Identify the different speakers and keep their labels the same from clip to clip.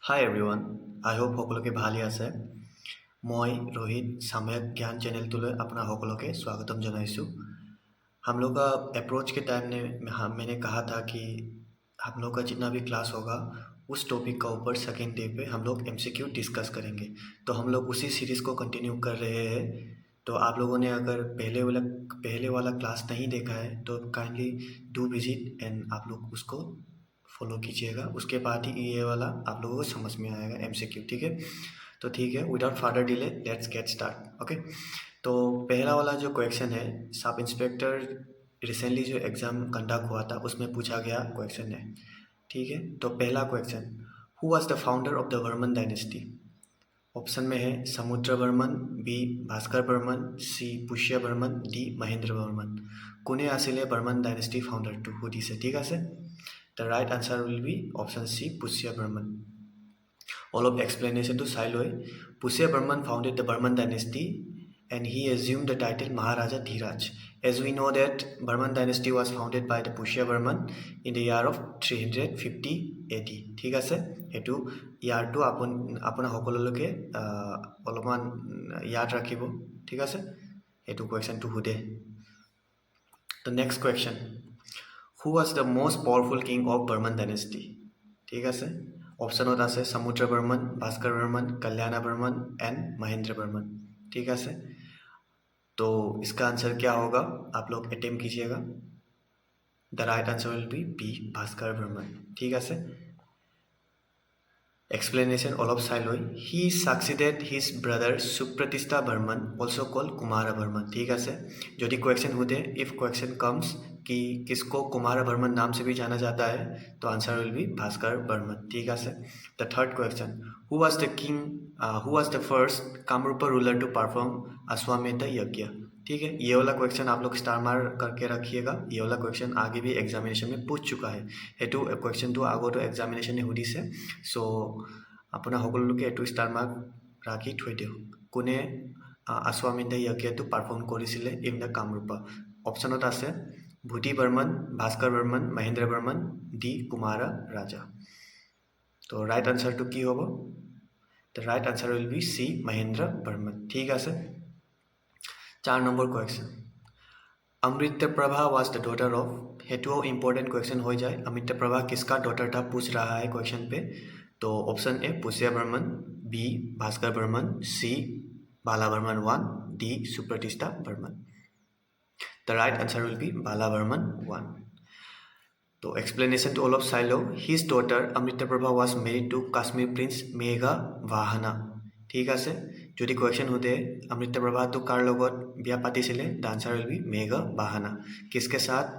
Speaker 1: Hi everyone I hope সকলোকে ভালেই আছে মই रोहित सामयिक ज्ञान चैनल तुले अपना সকলোকে स्वागतम जनाइसु हम लोग का अप्रोच के टाइम ने मैंने कहा था कि हम लोग का जितना भी क्लास होगा उस टॉपिक का ऊपर सेकेंड डे पे हम लोग एमसीक्यू डिस्कस करेंगे। तो हम लोग उसी सीरीज़ को कंटिन्यू कर रहे हैं। तो आप लोगों ने अगर पहले वाला क्लास नहीं देखा है तो काइंडली डू विजिट एंड आप लोग उसको फॉलो कीजिएगा। उसके बाद ही ये वाला आप लोगों को समझ में आएगा एमसीक्यू। ठीक है, तो ठीक है, without further delay let's get start. Okay, तो पहला वाला जो क्वेश्चन है, सब इंस्पेक्टर रिसेंटली जो एग्ज़ाम कंडक्ट हुआ था उसमें पूछा गया क्वेश्चन है। ठीक है, तो पहला question, who was the founder of the Varman dynasty? Option में है समुद्र वर्मन, बी भास्कर वर्मन, सी पुष्य वर्मन, डी महेंद्र वर्मन। कोने आसिले वर्मन डायनेस्टी फाउंडर टू सुधिছে, ঠিক আছে। The right answer will be option C, Pusya Burman. All of explanation to চাই লৈ Pusya Burman founded the Burman dynasty and he assumed the title Maharaja Dhiraj. As we know that Burman dynasty was founded by the Pusya Burman in the year of 350 AD. ঠিক আছে, এইটো ইয়াৰটো আপোনাৰ সকলোকে অলপমান ইয়াদ ৰাখিব। ঠিক আছে, এইটো কুৱেশ্যনটো সোধে। The next question, who was the most powerful king of Burman dynasty? ठीक है, ऑप्शनत আছে समुद्र वर्मन, भास्कर वर्मन, कल्याण वर्मन एंड महेंद्र वर्मन। ठीक है, तो इसका आंसर क्या होगा आप लोग अटेम्प्ट कीजिएगा। The right answer will be B Bhaskar Varman. ठीक है, एक्सप्लेनेशन অলপ চাই লৈ he succeeded his brother Supratishtha Varman also called Kumar Varman. ठीक है, यदि क्वेश्चन होते इफ क्वेश्चन कम्स कि किसको कुमार वर्मन नाम से भी जाना जाता है तो answer will be Bhaskar Varman. ठीक है, the third question, who was the first Kamarupa ruler to perform Ashwamedha yajna? ठीक है, ये वाला क्वेश्चन आप लोग स्टार मार करके रखिएगा। ये वाला क्वेश्चन आगे भी एग्जामिनेशन में पूछ चुका है। এইটো क्वेश्चन तो आगो तो एग्जामिनेशन ने सुधिছে। सो আপোনাৰ সকলোকে এইটো ষ্টাৰ মাৰ্ক ৰাখি থৈ দিওঁ। কোনে আশ্বামেধ যজ্ঞটো পাৰফৰ্ম কৰিছিলে ইন দ্য কামৰূপা? অপশ্যনত আছে ভূতি বৰ্মন, ভাস্কৰ বৰ্মন, মহেন্দ্ৰ বৰ্মন, ডি কুমাৰ ৰাজা। তো ৰাইট আনচাৰটো কি হ'ব? The right answer will be C Mahendra Barman. ঠিক আছে, 4 number question, Amrit Prabha was the daughter of, हेतु इंपॉर्टेंट क्वेश्चन हो जाए। अमृत प्रभा किसका डॉटर था पूछ रहा है क्वेश्चन पे। तो option A Pushya Varman, B Bhaskar Varman, C Bala Varman 1, D Supratishtha Varman. The right answer will be Bala Varman 1। तो एक्सप्लेनेशन टू ऑल ऑफ साइलो, his daughter Amrit Prabha was married to Kashmir prince Megha Vahana. ठीक है, যদি क्वेश्चन होते अमृत प्रभा तो कार लगत बिया पातिছিলে, the answer will be Megha Vahana. किसके साथ?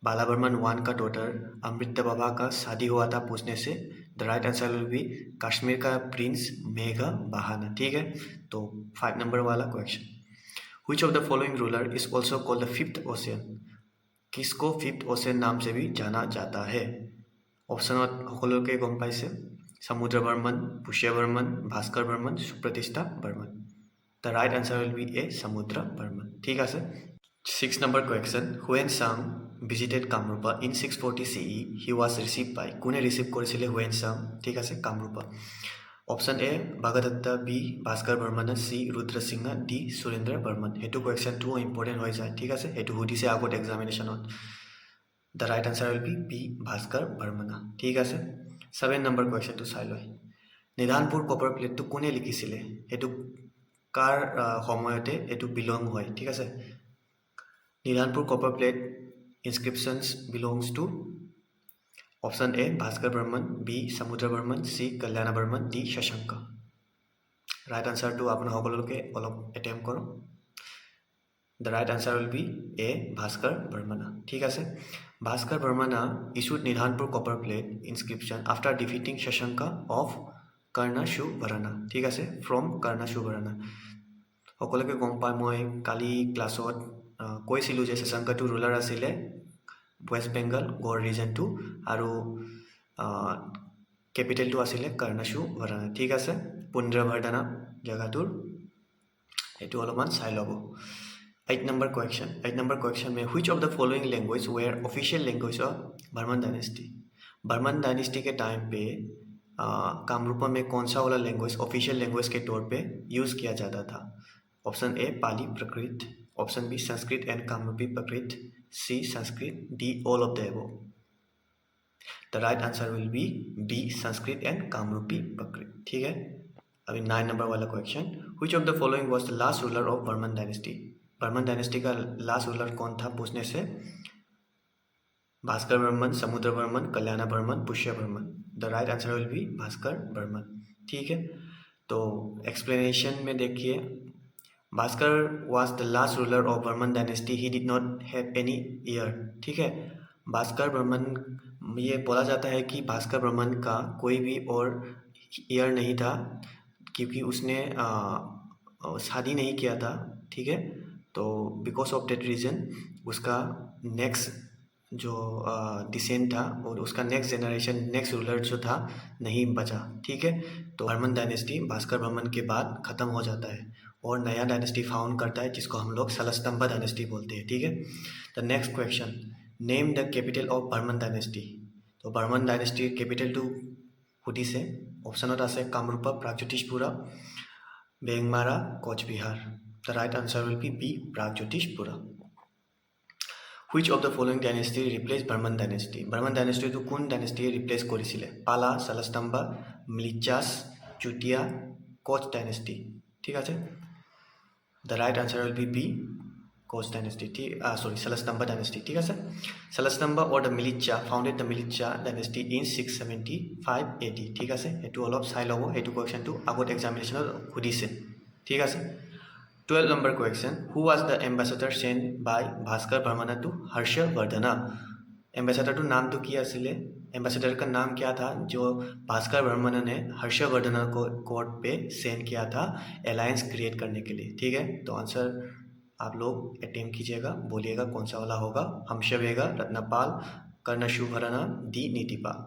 Speaker 1: बाला वर्मन 1 का डॉटर अमृत प्रभा का शादी हुआ था पूछने से the right answer will B Kashmir का प्रिंस मेघा वाहना। ठीक है, तो 5 नंबर वाला question, which of the following ruler is also called the fifth ocean? किसको फिफ्थ ओशियन नाम से भी जाना जाता है? ऑप्शन সকলোকে গম পাইছে, Samudra Varman, Pushya Varman, Bhaskar Varman, Supratishtha Varman. The right answer will be A Samudra Varman. ठीक है, 6 number question, Hiuen Tsang visited Kamarupa in 640 CE, he was receive by, कोने रिसीव কৰিছিলে हुएन सांग? ठीक है, Kamarupa. Option A Bhagadatta, B Bhaskar Varman, C Rudra Singh, D Surendra Varman. हेतु क्वेश्चन तो इम्पोर्टेंट हो जाए। ठीक है, हेतु सुधिছে আগত एग्जामिनेशनत। The right answer will be B Bhaskar Varman. ठीक है, 7 नंबर क्वेश्चन तो चाই লৈ নিধানপুৰ কপাৰ প্লেটটো কোনে লিখিছিলে? এইটো কাৰ সময়তে এইটো বিলং হয়? ঠিক আছে, Nidhanpur copper plate inscriptions belongs to option A Bhaskar Varman, B Samudra Varman, C Kalyan Varman, D Shashank. Right answer तो आप সকলোকে অলপ अटेम्प्ट करो। The right answer will be A Bhaskar Varman. ठीक है, Bhaskar Varman issued Nidhanpur copper plate inscription after defeating Shashanka of Karnasuvarna. ठीक है, फ्रॉम कर्णशुवरना। সকলোকে গম পাই মই কালি ক্লাছত কৈছিলোঁ যে শশাংকাটো ৰুলাৰ আছিলে West Bengal Gauda region too और कैपिटल तो आसिले कर्णशुवरना। ठीक है, पुंड्रवर्धना जगहटोर ये अलमान चाই लব। 8 नंबर क्वेश्चन में which of the following language were official language of Barman dynasty? Barman dynasty के टाइम पे कामरूपा में कौन सा वाला लैंग्वेज ऑफिशियल लैंग्वेज के तौर पे यूज़ किया जाता था? Option A Pali Prakrit, option B Sanskrit and Kamarupi Prakrit, C Sanskrit, D all of the above. The right answer will be B Sanskrit and Kamarupi Prakrit. ठीक है, अभी 9 नंबर वाला question, which of the following was the last ruler of Barman dynasty? Barman dynasty का last ruler कौन था पूछने से Bhaskar Barman, Samudra Barman, Kalyan Barman, Pushya Barman. The right answer will be Bhaskar Barman. ठीक है, तो एक्सप्लेनेशन में देखिए, Bhaskar was the last ruler of Barman dynasty, he did not have any year. ठीक है, भास्कर बर्मन, ये बोला जाता है कि भास्कर बर्मन का कोई भी और ईयर नहीं था क्योंकि उसने शादी नहीं किया था। ठीक है, तो बिकॉज ऑफ दैट रीज़न उसका नेक्स्ट जो डिसेंट था और उसका नेक्स्ट जनरेशन, नेक्स्ट रूलर जो था नहीं बचा। ठीक है, तो बर्मन डायनेस्टी भास्कर बर्मन के बाद ख़त्म हो जाता है और नया डायनेस्टी फाउंड करता है जिसको हम लोग सलस्तंबा डायनेस्टी बोलते हैं। ठीक है, the next question, name the capital of Barman dynasty. तो बर्मन डायनेस्टी कैपिटल टू সুধিছে, অপশনত আছে Kamarupa, Pragjyotishpura, Bengmara, Coochbehar. The right answer will be B Pragjyotishpura. Which of the following dynasty replaced Burman dynasty? Burman dynasty to কোন dynasty replace কৰিছিলে? পালা, সালস্তম্ভা, মলিচ্ছাছ, চুটিয়া, কোচ dynasty। ঠিক আছে, the right answer will be B coach dynasty। sorry, সালস্তম্ভা dynasty। ঠিক আছে, সালস্তম্ভা or the Milicha founded the Milicha dynasty in 675 AD। ঠিক আছে, এইটো অলপ চাই ল'ব, এইটো কুৱেশ্যনটো আগত এক্সামিনেশ্যনত সুধিছে। ঠিক আছে, 12 number question, who was the ambassador sent by Bhaskar Barman to Harshavardhana? Ambassador to नाम तो किया सिले, एम्बेसडर का नाम क्या था जो भास्कर बर्मन ने हर्षवर्धन को कोर्ट पे सेंड किया था अलायंस क्रिएट करने के लिए। ठीक है, तो आंसर आप लोग अटेम्प्ट कीजिएगा, बोलिएगा कौन सा वाला होगा। Hansavega, Ratnapal, Karnasuvarna, D Nitipal.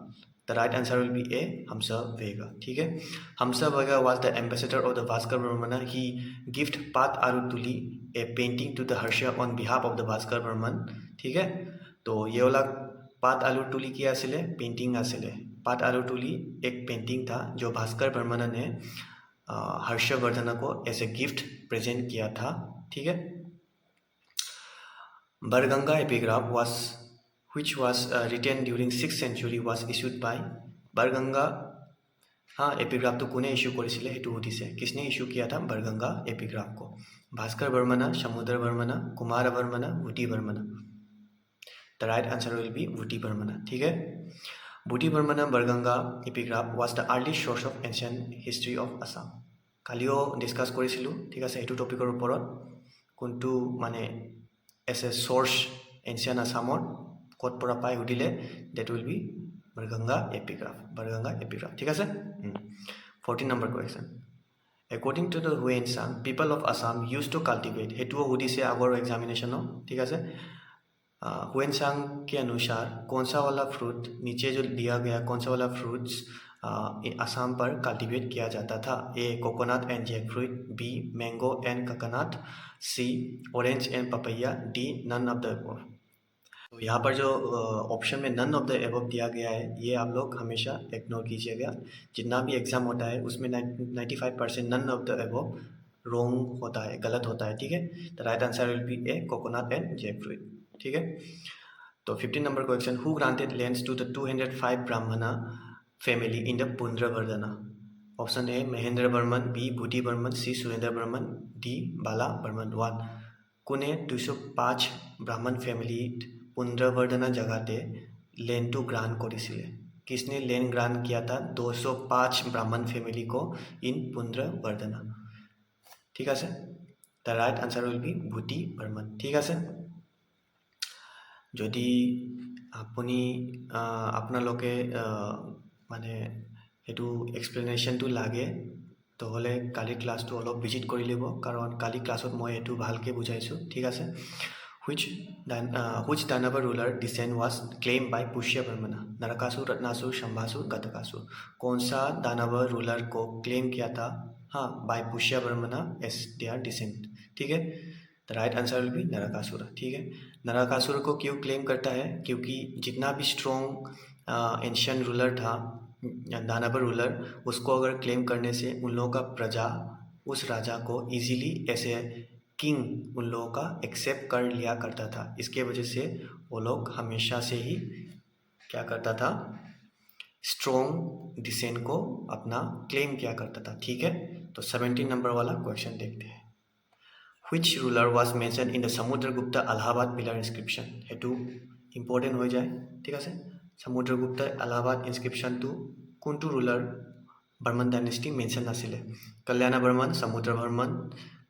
Speaker 1: The right answer will be A Hansavega. ठीक है, Hansavega was the ambassador of the Bhaskar Barman. He gift पात आरुतुली a painting to the Harsha on behalf of the Bhaskar Barman. ठीक है, तो ये वाला पात आलुटुली की आसिले पेंटिंग आसिले, पात आलुटुली एक पेंटिंग था जो भास्कर बर्मन ने हर्षवर्धन को एज ए गिफ्ट प्रेजेंट किया था। ठीक है, बरगंगा epigraph was which was written during 6th century was issued by बरगंगा। हाँ, एपिग्राफ तो कोने इशू কৰিছিলে हेतु সুধিছে, किसने इशू किया था बरगंगा एपिग्राफ को? Bhaskar Barman, Samudra Barman, Kumar Barman, Bhuti Barman. The right answer will be Bhuti Barman. ठीक है, Bhuti Barman Barganga epigraph was the earliest source of ancient history of Assam. কালিও ডিসকাস কৰিছিলোঁ। ঠিক আছে, এইটো টপিকৰ ওপৰত কোনটো মানে এজ এ সোর্স এনশিয়ান আসামৰ ক'ত পৰা পাই সুধিলে that will be Barganga epigraph, Barganga epigraph. ঠিক আছে, 14 number question, according to the Hiuen Tsang people of Assam use to cultivate. সেইটোও সুধিছে আগৰ এক্সামিনেশ্যনত। ঠিক আছে, हुएनसांग के अनुसार कौन सा वाला फ्रूट, नीचे जो दिया गया कौन सा वाला फ्रूट्स असम पर कल्टीवेट किया जाता था? A coconut and jackfruit, B mango and coconut, C orange and papaya, D none of the above. तो यहाँ पर जो ऑप्शन में नन ऑफ द अबव दिया गया है ये आप लोग हमेशा इग्नोर कीजिएगा। जितना भी एग्जाम होता है उसमें 95% none of the above wrong होता है, गलत होता है। ठीक है, the right answer will be A coconut and jackfruit. ठीक है, तो 15 number question, who granted lands to the 205 Brahmana family in the Pundravardhana? Option A Mahendra Barman, B Bhuti Barman, C Surendra Barman, D Bala Barman. 1 কোনে 205 ब्राह्मण फैमिली पुंड्रवर्धना जगहते लैंड टू ग्रांट কৰিছিলে? किसने लैंड ग्रांट किया था 205 ब्राह्मण फैमिली को इन पुंड्रवर्धना? ठीक है, the right answer will B Bhuti Burman. ठीक है, যদি আপুনি আপোনালোকে মানে সেইটো এক্সপ্লেনেশ্যনটো লাগে নহ'লে কালি ক্লাছটো অলপ ভিজিট কৰি ল'ব, কাৰণ কালি ক্লাছত মই এইটো ভালকৈ বুজাইছোঁ। ঠিক আছে, which Danava ruler descent was claimed by Pushya Brahmana? Narakasura, Ratnasur, शंभासुर, गतकासुर। कौन सा दानव रूलर को क्लेम किया था? हाँ, by Pushya Brahmana as their descent. ठीक है, the right answer will be Narakasur. ठीक है, नरकासुर को क्यों क्लेम करता है? क्योंकि जितना भी स्ट्रॉन्ग एंशियन रूलर था दानवर रूलर, उसको अगर क्लेम करने से उन लोगों का प्रजा उस राजा को इजीली ऐसे किंग उन लोगों का एक्सेप्ट कर लिया करता था। इसके वजह से वो लोग हमेशा से ही क्या करता था, स्ट्रॉन्ग डिसेंट को अपना क्लेम किया करता था। ठीक है, तो 17 नंबर वाला क्वेश्चन देखते हैं। Which ruler was mentioned in the Samudragupta Allahabad pillar inscription? हेतु इम्पोर्टेंट हो जाए। ठीक है, समुद्रगुप्त अलाहाबाद इंस्क्रिप्शन तो कोनटू रूलर बर्मन डायनेस्टी मेंशन आছিলে? कल्याणवर्मन, समुद्रवर्मन,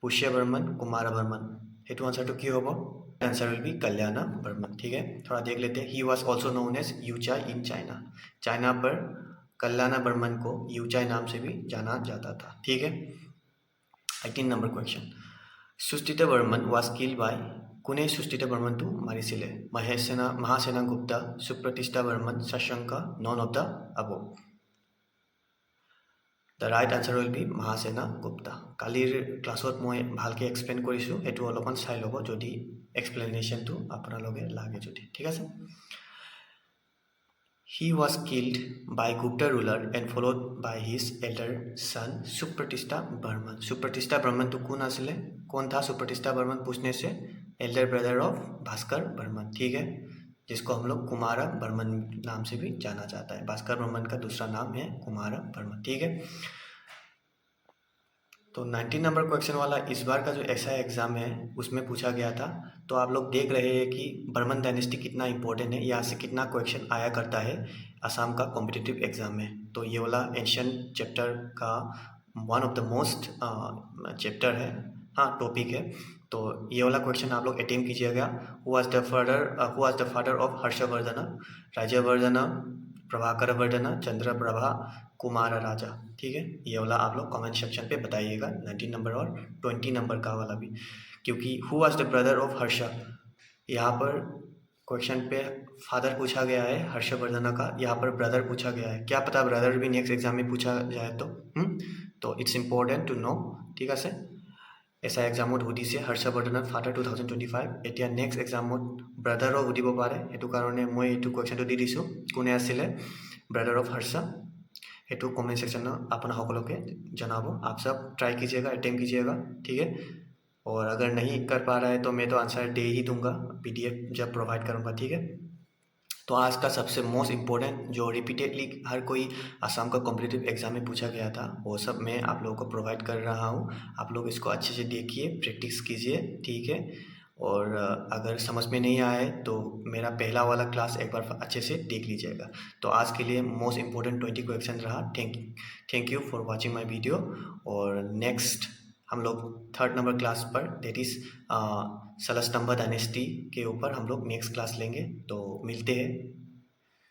Speaker 1: पुष्यवर्मन, कुमारवर्मन। हेतु आंसर तो क्यों होगा? Answer will be Kalyanvarman. ठीक है, थोड़ा देख लेते हैं। He was also known as Yuchai in China. China पर कल्याणवर्मन को यूचाई नाम से भी जाना जाता था। ठीक है, 18 number question. Susthitavarman was killed by, कुने सुस्थितवर्मन तो मारिছিলে? Mahasena Gupta, Supratishthavarman, Shashank, none of the above. The right answer will be Mahasena Gupta. कालिर क्लासत मैं भालके एक्सप्लेन करिছোঁ, हेतु अलपमान चाइ लब जदि एक्सप्लेनेशन तो आपनालोके लागे जदि। ठीक है, he was killed by Gupta ruler and followed by his elder son सुप्रतिष्ठा Burman. सुप्रतिष्ठा Burman तो कौन आसिले? कौन था सुप्रतिष्ठा बर्मन पूछने से? Elder brother of Bhaskar Barman. ठीक है, जिसको हम लोग कुमारा बर्मन नाम से भी जाना जाता है। भास्कर बर्मन का दूसरा नाम है कुमारा बर्मन। ठीक है, तो 19 नंबर क्वेश्चन वाला इस बार का जो ऐसा एग्ज़ाम है उसमें पूछा गया था। तो आप लोग देख रहे हैं कि बर्मन डायनेस्टी कितना इंपॉर्टेंट है, यहाँ से कितना क्वेश्चन आया करता है असम का कॉम्पिटिटिव एग्ज़ाम में। तो ये वाला एंशियंट चैप्टर का one of the most chapter है, हाँ टॉपिक है। तो ये वाला क्वेश्चन आप लोग अटेम्प्ट कीजिएगा। Who was the father of Harshavardhan? Rajyavardhan, Prabhakar Vardhan, Chandraprabha, Kumar Raja. ठीक है, ये वाला आप लोग कमेंट सेक्शन पे बताइएगा, 19 नंबर और 20 नंबर का वाला भी। क्योंकि who was the brother of Harsha, यहाँ पर क्वेश्चन पे फादर पूछा गया है हर्षवर्धन का, यहाँ पर ब्रदर पूछा गया है। क्या पता ब्रदर भी नेक्स्ट एग्जाम में पूछा जाए तो इट्स इम्पोर्टेंट टू नो। ठीक है, ऐसा एग्जामत सुधिছে हर्षवर्धन फादर 2025। এতিয়া নেক্সট এক্সামত ব্ৰাদাৰো সুধিব পাৰে, সেইটো কাৰণে মই এইটো কুৱেশ্যনটো দি দিছোঁ। কোনে আছিলে ब्रदर ऑफ हर्ष? हेतु कमेंट सेक्शन में अपना সকলোকে जनाब। आप सब ट्राई कीजिएगा, अटेम्प्ट कीजिएगा। ठीक है, और अगर नहीं कर पा रहा है तो मैं तो आंसर दे ही दूंगा PDF जब प्रोवाइड करूंगा। ठीक है, तो आज का सबसे मोस्ट इम्पोर्टेंट जो रिपीटेडली हर कोई असम का कॉम्पिटिटिव एग्जाम में पूछा गया था वो सब मैं आप लोगों को प्रोवाइड कर रहा हूँ। आप लोग इसको अच्छे से देखिए, प्रैक्टिस कीजिए। ठीक है, और अगर समझ में नहीं आए तो मेरा पहला वाला क्लास एक बार अच्छे से देख लीजिएगा। तो आज के लिए मोस्ट इम्पोर्टेंट 20 क्वेश्चन रहा। Thank you for watching my video. और नेक्स्ट हम लोग 3rd नंबर क्लास पर, दैट इज़ सलस्तंभ डायनेस्टी के ऊपर हम लोग नेक्स्ट क्लास लेंगे। तो मिलते हैं।